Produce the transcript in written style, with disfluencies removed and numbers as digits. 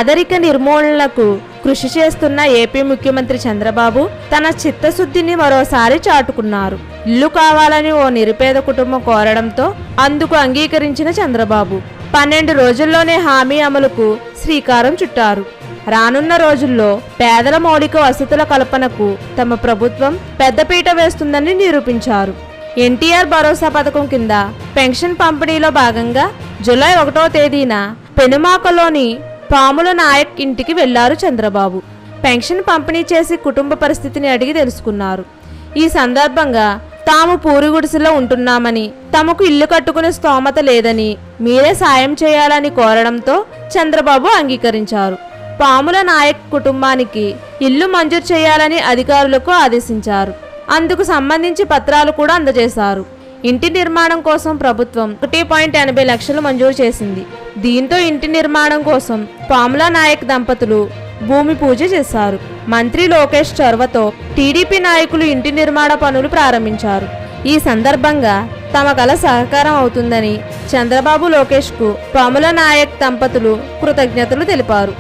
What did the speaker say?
పేదరిక నిర్మూలనకు కృషి చేస్తున్న ఏపీ ముఖ్యమంత్రి చంద్రబాబు తన చిత్తశుద్ధిని మరోసారి చాటుకున్నారు. ఇల్లు కావాలని ఓ నిరుపేద కుటుంబం కోరడంతో అందుకు అంగీకరించిన చంద్రబాబు 12 రోజుల్లోనే హామీ అమలుకు శ్రీకారం చుట్టారు. రానున్న రోజుల్లో పేదల మౌలిక వసతుల కల్పనకు తమ ప్రభుత్వం పెద్దపీట వేస్తుందని నిరూపించారు. ఎన్టీఆర్ భరోసా పథకం కింద పెన్షన్ పంపిణీలో భాగంగా జూలై 1వ తేదీన పెనుమాకలోని పాముల నాయక్ ఇంటికి వెళ్లారు చంద్రబాబు. పెన్షన్ పంపిణీ చేసి కుటుంబ పరిస్థితిని అడిగి తెలుసుకున్నారు. ఈ సందర్భంగా తాము పూరిగుడిసెలో ఉంటున్నామని, తమకు ఇల్లు కట్టుకునే స్తోమత లేదని, మీరే సాయం చేయాలని కోరడంతో చంద్రబాబు అంగీకరించారు. పాముల నాయక్ కుటుంబానికి ఇల్లు మంజూరు చేయాలని అధికారులకు ఆదేశించారు. అందుకు సంబంధించి పత్రాలు కూడా అందజేశారు. ఇంటి నిర్మాణం కోసం ప్రభుత్వం 1.80 లక్షలు మంజూరు చేసింది. దీంతో ఇంటి నిర్మాణం కోసం పాముల నాయక్ దంపతులు భూమి పూజ చేశారు. మంత్రి లోకేష్ చొరవతో టీడీపీ నాయకులు ఇంటి నిర్మాణ పనులు ప్రారంభించారు. ఈ సందర్భంగా తమ కల సహకారం అవుతుందని చంద్రబాబు లోకేష్కు పాముల నాయక్ దంపతులు కృతజ్ఞతలు తెలిపారు.